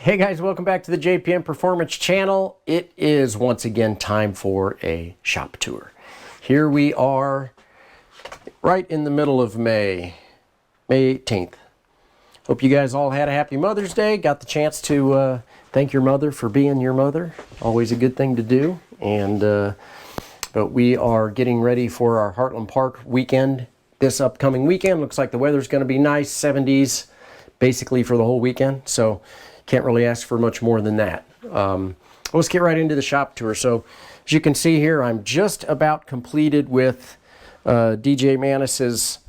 Hey guys, welcome back to the JPM Performance channel. It is once again time for a shop tour. Here we are right in the middle of May 18th. Hope you guys all had a happy Mother's Day. Got the chance to thank your mother for being your mother. Always a good thing to do. And but we are getting ready for our Heartland Park weekend. This upcoming weekend looks like the weather's going to be nice, 70s basically for the whole weekend. So can't really ask for much more than that. Let's get right into the shop tour. So as you can see here, I'm just about completed with DJ Manis's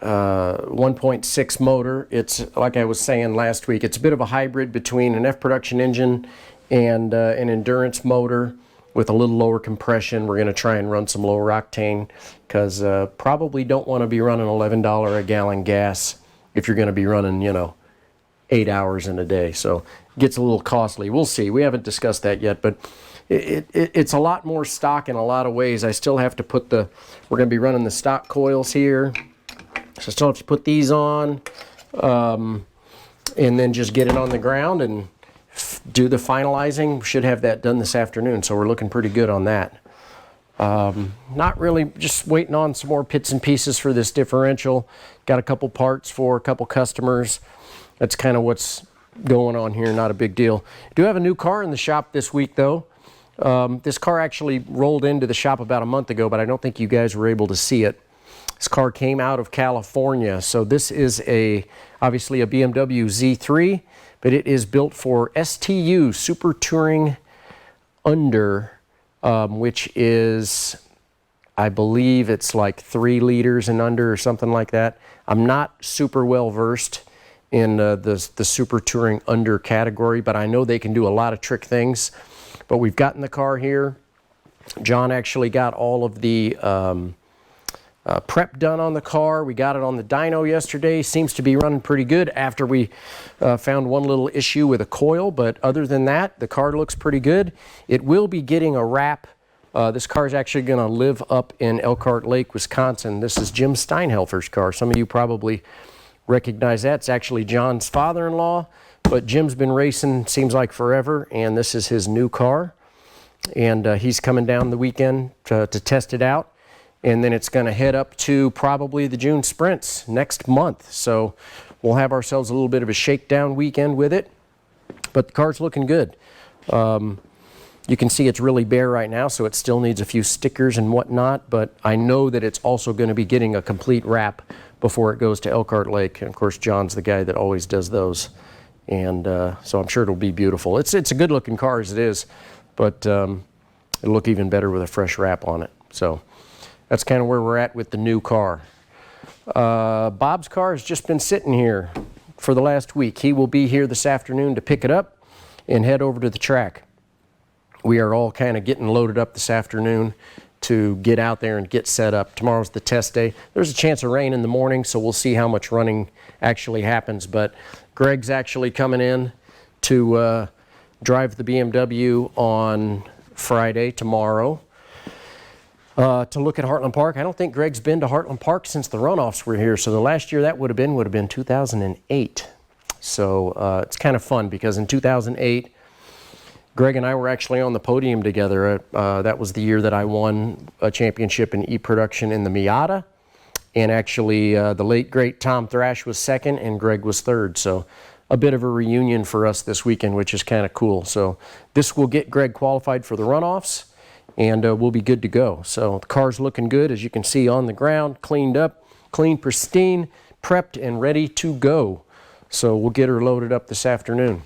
1.6 motor. It's, like I was saying last week, it's a bit of a hybrid between an F-Production engine and an endurance motor with a little lower compression. We're going to try and run some lower octane because probably don't want to be running $11 a gallon gas if you're going to be running, you know, 8 hours in a day. So it gets a little costly. We'll see. We haven't discussed that yet, but it's a lot more stock in a lot of ways. I still have to put we're going to be running the stock coils here. So I still have to put these on and then just get it on the ground and do the finalizing. Should have that done this afternoon, so we're looking pretty good on that. Not really, just waiting on some more bits and pieces for this differential. Got a couple parts for a couple customers. That's kind of what's going on here, not a big deal. Do have a new car in the shop this week though. This car actually rolled into the shop about a month ago, but I don't think you guys were able to see it. This car came out of California. So this is obviously a BMW Z3, but it is built for STU, Super Touring Under, which is, I believe it's like 3 liters and under or something like that. I'm not super well versed in the Super Touring Under category, but I know they can do a lot of trick things. But we've gotten the car here. John actually got all of the prep done on the car. We got it on the dyno yesterday. Seems to be running pretty good after we found one little issue with a coil, but other than that, the car looks pretty good. It will be getting a wrap. This car is actually going to live up in Elkhart Lake, Wisconsin. This is Jim Steinhelfer's car. Some of you probably recognize that. It's actually John's father-in-law, but Jim's been racing, seems like forever, and this is his new car. And he's coming down the weekend to test it out. And then it's going to head up to probably the June sprints next month. So we'll have ourselves a little bit of a shakedown weekend with it. But the car's looking good. You can see it's really bare right now, so it still needs a few stickers and whatnot. But I know that it's also going to be getting a complete wrap before it goes to Elkhart Lake. And of course, John's the guy that always does those. And so I'm sure it'll be beautiful. It's a good looking car as it is, but it'll look even better with a fresh wrap on it. So that's kind of where we're at with the new car. Bob's car has just been sitting here for the last week. He will be here this afternoon to pick it up and head over to the track. We are all kind of getting loaded up this afternoon to get out there and get set up. Tomorrow's the test day. There's a chance of rain in the morning, so we'll see how much running actually happens. But Greg's actually coming in to drive the BMW on Friday, tomorrow, to look at Heartland Park. I don't think Greg's been to Heartland Park since the runoffs were here. So the last year that would have been 2008. So it's kind of fun because in 2008, Greg and I were actually on the podium together. That was the year that I won a championship in E-Production in the Miata. And actually, the late, great Tom Thrash was second and Greg was third. So a bit of a reunion for us this weekend, which is kind of cool. So this will get Greg qualified for the runoffs, and we'll be good to go. So the car's looking good, as you can see on the ground, cleaned up, clean, pristine, prepped, and ready to go. So we'll get her loaded up this afternoon.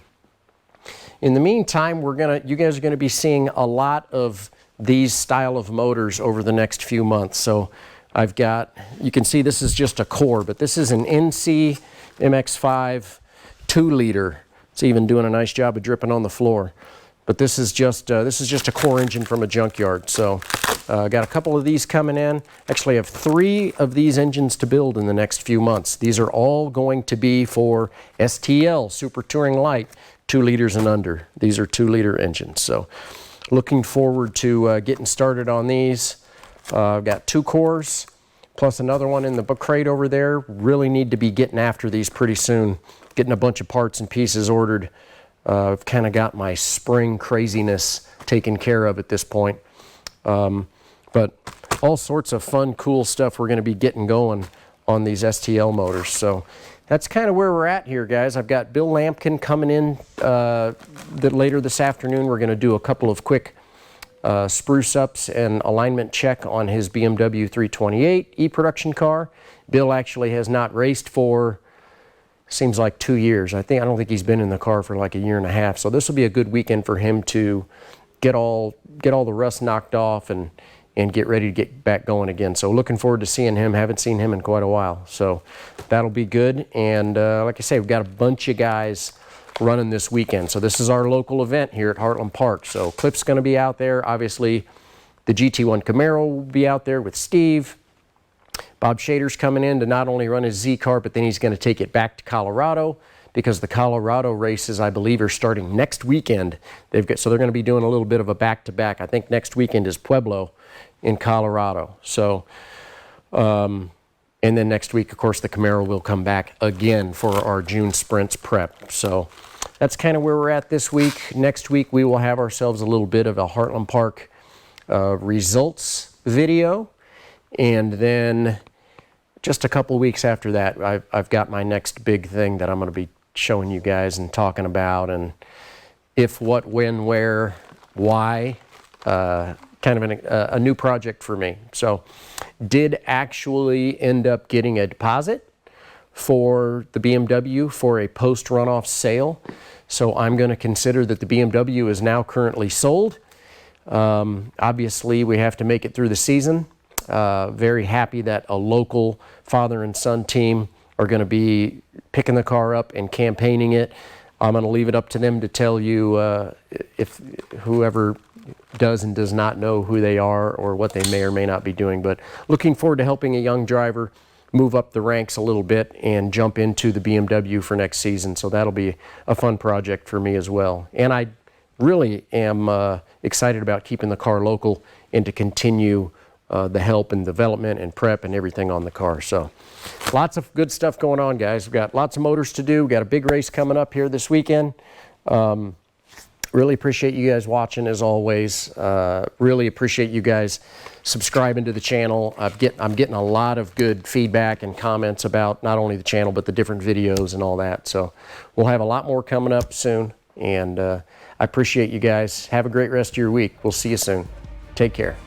In the meantime, you guys are gonna be seeing a lot of these style of motors over the next few months. So I've got, you can see this is just a core, but this is an NC MX-5 2-liter. It's even doing a nice job of dripping on the floor. But this is just a core engine from a junkyard. So got a couple of these coming in. Actually, I have 3 of these engines to build in the next few months. These are all going to be for STL, Super Touring Light, 2 liters and under. These are 2-liter engines. So looking forward to getting started on these. I've got 2 cores plus another one in the crate over there. Really need to be getting after these pretty soon, getting a bunch of parts and pieces ordered I've kind of got my spring craziness taken care of at this point. But all sorts of fun, cool stuff we're going to be getting going on these STL motors. So that's kind of where we're at here, guys. I've got Bill Lampkin coming in later this afternoon. We're going to do a couple of quick spruce ups and alignment check on his BMW 328 e-production car. Bill actually has not raced for, seems like 2 years. I don't think he's been in the car for like a year and a half. So this will be a good weekend for him to get all the rust knocked off and get ready to get back going again. So looking forward to seeing him. Haven't seen him in quite a while. So that'll be good. And like I say, we've got a bunch of guys running this weekend. So this is our local event here at Heartland Park. So Cliff's going to be out there. Obviously, the GT1 Camaro will be out there with Steve. Bob Shader's coming in to not only run his Z car, but then he's going to take it back to Colorado, because the Colorado races, I believe, are starting next weekend. So they're going to be doing a little bit of a back-to-back. I think next weekend is Pueblo in Colorado. So, and then next week, of course, the Camaro will come back again for our June Sprints prep. So that's kind of where we're at this week. Next week, we will have ourselves a little bit of a Heartland Park results video. And then just a couple weeks after that, I've got my next big thing that I'm going to be showing you guys and talking about, and if, what, when, where, why. Kind of a new project for me. So did actually end up getting a deposit for the BMW for a post runoff sale. So I'm going to consider that the BMW is now currently sold. Obviously, we have to make it through the season. Very happy that a local father and son team are going to be picking the car up and campaigning it. I'm going to leave it up to them to tell you if whoever does and does not know who they are or what they may or may not be doing. But looking forward to helping a young driver move up the ranks a little bit and jump into the BMW for next season. So that'll be a fun project for me as well. And I really am excited about keeping the car local and to continue the help and development and prep and everything on the car. So lots of good stuff going on, guys. We've got lots of motors to do. We've got a big race coming up here this weekend. Really appreciate you guys watching, as always. Really appreciate you guys subscribing to the channel. I'm getting a lot of good feedback and comments about not only the channel, but the different videos and all that. So we'll have a lot more coming up soon. And I appreciate you guys. Have a great rest of your week. We'll see you soon. Take care.